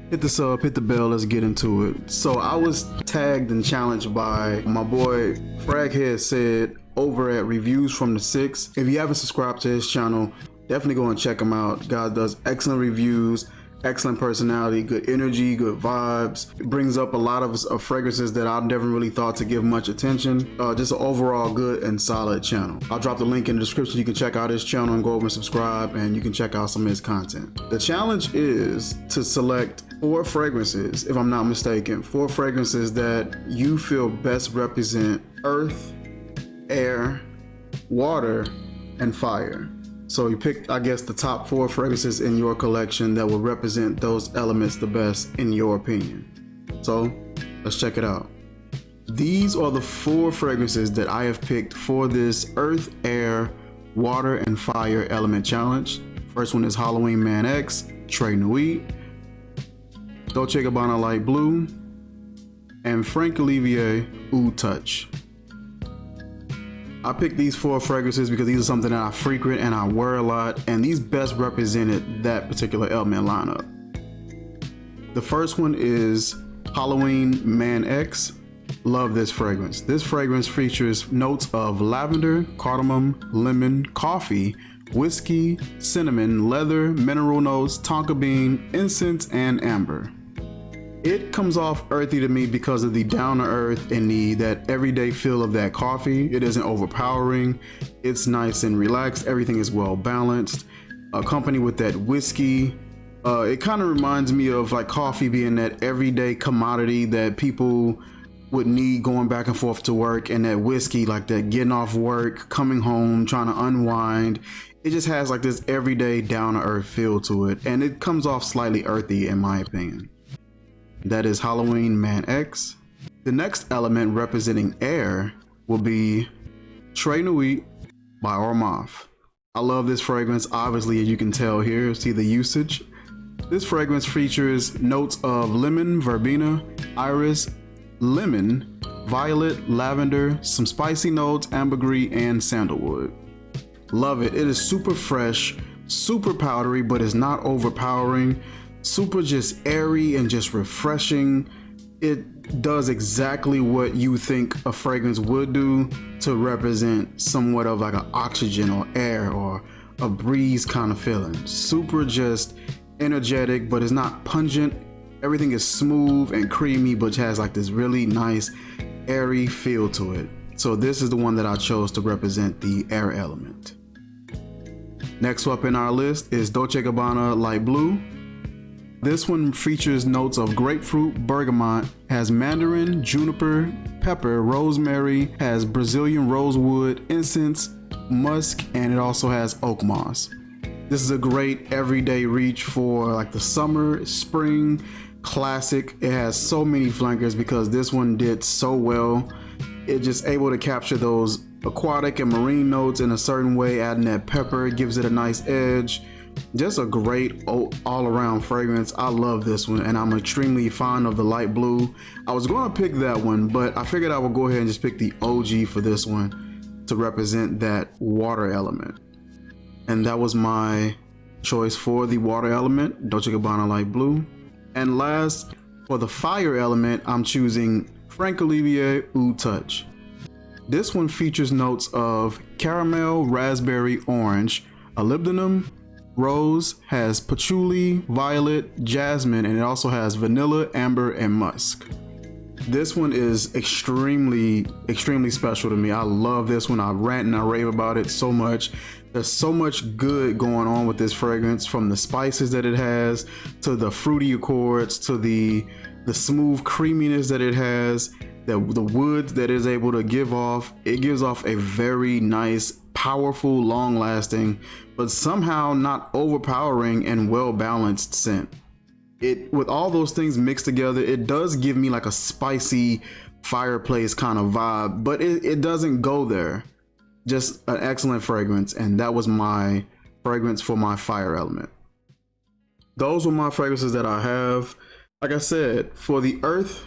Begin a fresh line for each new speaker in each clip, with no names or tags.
Hit the sub, hit the bell, let's get into it. So I was tagged and challenged by my boy Fraghead said over at Reviews from the Six. If you haven't subscribed to his channel, definitely go and check him out. God does excellent reviews, excellent personality, good energy, good vibes. It brings up a lot of fragrances that I never really thought to give much attention. Just an overall good and solid channel. I'll drop the link in the description. You can check out his channel and go over and subscribe, and you can check out some of his content. The challenge is to select 4 fragrances, if I'm not mistaken, 4 fragrances that you feel best represent earth, air, water, and fire. So you pick, I guess, the top 4 fragrances in your collection that will represent those elements the best in your opinion. So let's check it out. These are the 4 fragrances that I have picked for this earth, air, water, and fire element challenge. First one is Halloween Man X, Très Nuit, Dolce Gabbana Light Blue, and Frank Olivier Oud Touch. I picked these 4 fragrances because these are something that I frequent and I wear a lot, and these best represented that particular element lineup. The first one is Halloween Man X. Love this fragrance. This fragrance features notes of lavender, cardamom, lemon, coffee, whiskey, cinnamon, leather, mineral notes, tonka bean, incense, and amber. It comes off earthy to me because of the down to earth and that everyday feel of that coffee. It isn't overpowering. It's nice and relaxed. Everything is well balanced. Accompanied with that whiskey. It kind of reminds me of like coffee being that everyday commodity that people would need going back and forth to work, and that whiskey like that getting off work, coming home, trying to unwind. It just has like this everyday down to earth feel to it, and it comes off slightly earthy in my opinion. That is Halloween Man X. The next element representing air will be Très Nuit by Ormaf. I love this fragrance. Obviously, as you can tell here, see the usage. This fragrance features notes of lemon, verbena, iris, lemon, violet, lavender, some spicy notes, ambergris, and sandalwood. Love it. It is super fresh, super powdery, but it's not overpowering. Super just airy and just refreshing. It does exactly what you think a fragrance would do to represent somewhat of like an oxygen or air or a breeze kind of feeling. Super just energetic, but it's not pungent. Everything is smooth and creamy, but has like this really nice airy feel to it. So this is the one that I chose to represent the air element. Next up in our list is Dolce Gabbana Light Blue. This one features notes of grapefruit, bergamot, has mandarin, juniper, pepper, rosemary, has Brazilian rosewood, incense, musk, and it also has oak moss. This is a great everyday reach for like the summer, spring, classic. It has so many flankers because this one did so well. It just able to capture those aquatic and marine notes in a certain way, adding that pepper, gives it a nice edge. Just a great all-around fragrance. I love this one, and I'm extremely fond of the light blue. I was going to pick that one, but I figured I would go ahead and just pick the OG for this one to represent that water element. And that was my choice for the water element, Dolce Gabbana Light Blue. And last, for the fire element, I'm choosing Frank Olivier Oud Touch. This one features notes of caramel, raspberry, orange, molybdenum, rose, has patchouli, violet, jasmine, and it also has vanilla, amber, and musk. This one is extremely special to me. I love this one. I rant and I rave about it so much. There's so much good going on with this fragrance, from the spices that it has to the fruity accords to the smooth creaminess that it has, the woods that is able to give off. It gives off a very nice, powerful, long-lasting, but somehow not overpowering and well-balanced scent. It, with all those things mixed together, it does give me like a spicy fireplace kind of vibe, but it doesn't go there. Just an excellent fragrance, and that was my fragrance for my fire element. Those were my fragrances that I have. Like I said, for the earth,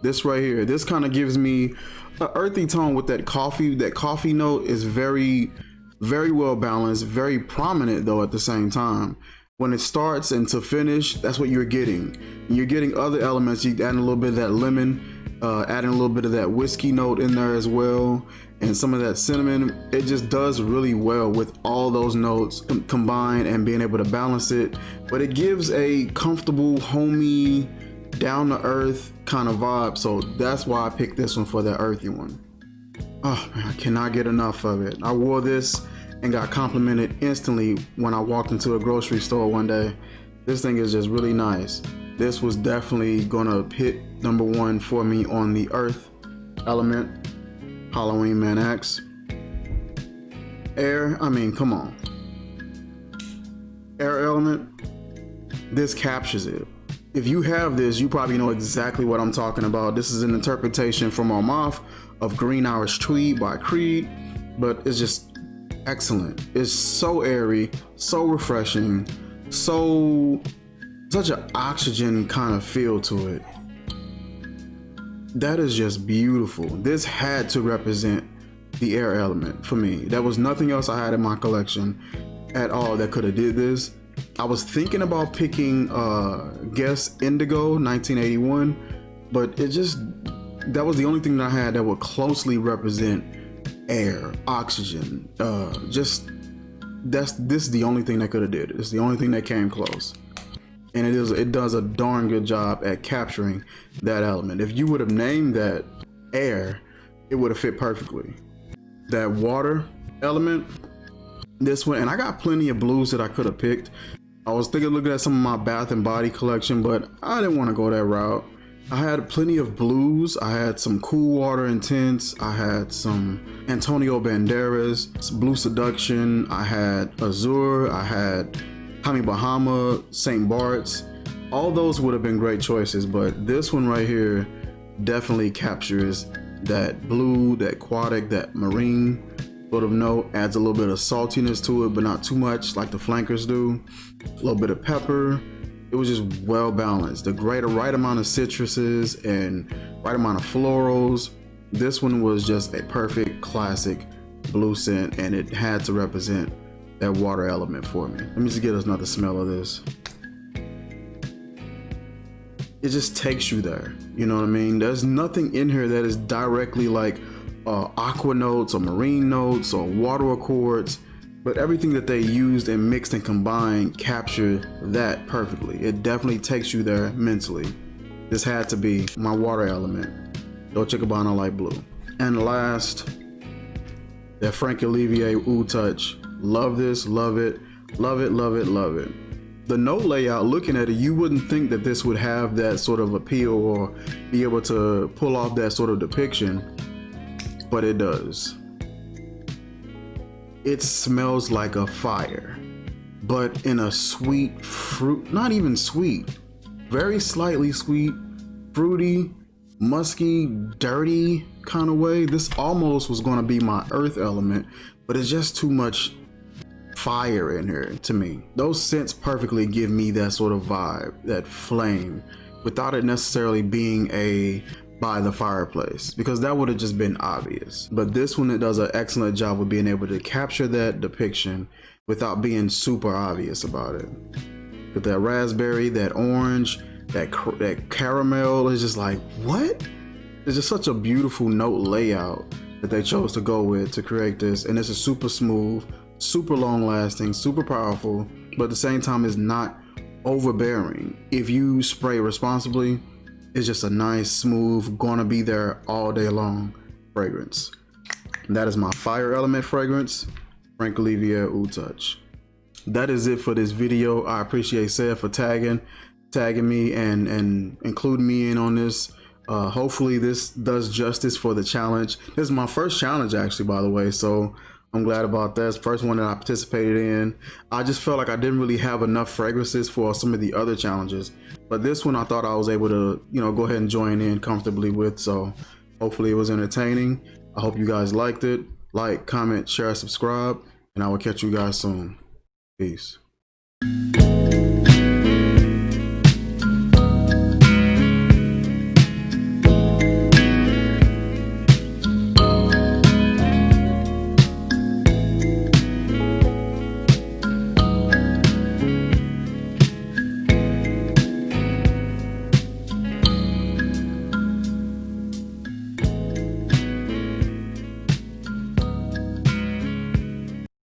this right here, this kind of gives me an earthy tone with that coffee. That coffee note is very well balanced, very prominent though at the same time. when it starts and to finish, that's what you're getting. And you're getting other elements. You add a little bit of that lemon, adding a little bit of that whiskey note in there as well, and some of that cinnamon. It just does really well with all those notes combined and being able to balance it. But it gives a comfortable, homey, down to earth kind of vibe. So that's why I picked this one for that earthy one. Oh man, I cannot get enough of it. I wore this and got complimented instantly when I walked into a grocery store one day. This thing is just really nice. This was definitely gonna hit number one for me on the earth element. Halloween Man X. Air, I mean, come on. Air element, this captures it. If you have this, you probably know exactly what I'm talking about. This is an interpretation from our mouth of Green Irish Tweed by Creed, but it's just excellent. It's so airy, so refreshing, such an oxygen kind of feel to it. That is just beautiful. This had to represent the air element for me. There was nothing else I had in my collection at all that could have did this. I was thinking about picking Guess Indigo 1981, but that was the only thing that I had that would closely represent air, oxygen. This is the only thing that could have did it. It's the only thing that came close. And it does a darn good job at capturing that element. If you would have named that air, it would have fit perfectly. That water element, this one, and I got plenty of blues that I could have picked. I was looking at some of my Bath and Body collection, but I didn't want to go that route. I had plenty of blues. I had some Cool Water Intense. I had some Antonio Banderas, some Blue Seduction. I had Azure. I had Tommy Bahama, St. Bart's. All those would have been great choices, but this one right here definitely captures that blue, that aquatic, that marine sort of note. Adds a little bit of saltiness to it, but not too much like the flankers do. A little bit of pepper. It was just well balanced. The right amount of citruses and right amount of florals. This one was just a perfect classic blue scent, and it had to represent that water element for me. Let me just get another smell of this. It just takes you there. You know what I mean? There's nothing in here that is directly like aqua notes or marine notes or water accords, but everything that they used and mixed and combined captured that perfectly. It definitely takes you there mentally. This had to be my water element. Dolce Gabbana Light Blue. And last, that Frank Olivier Oud Touch. Love this, love it, love it, love it, love it. The note layout, looking at it, you wouldn't think that this would have that sort of appeal or be able to pull off that sort of depiction, but it does. It smells like a fire, but in a sweet fruit, not even sweet, very slightly sweet, fruity, musky, dirty kind of way. This almost was going to be my earth element, but it's just too much fire in here to me. Those scents perfectly give me that sort of vibe, that flame, without it necessarily being a by the fireplace, because that would have just been obvious. But this one, it does an excellent job of being able to capture that depiction without being super obvious about it. But that raspberry, that orange, that caramel is just like, what? It's just such a beautiful note layout that they chose to go with to create this. And this is super smooth, super long lasting, super powerful, but at the same time is not overbearing. If you spray responsibly, it's just a nice, smooth, gonna be there all day long fragrance. And that is my fire element fragrance, Frank Olivier Oud Touch. That is it for this video. I appreciate Seth for tagging me and including me in on this. Hopefully this does justice for the challenge. This is my first challenge actually, by the way, so I'm glad about that. It's the first one that I participated in. I just felt like I didn't really have enough fragrances for some of the other challenges, but this one I thought I was able to, go ahead and join in comfortably with. So hopefully it was entertaining. I hope you guys liked it. Like, comment, share, subscribe, and I will catch you guys soon. Peace.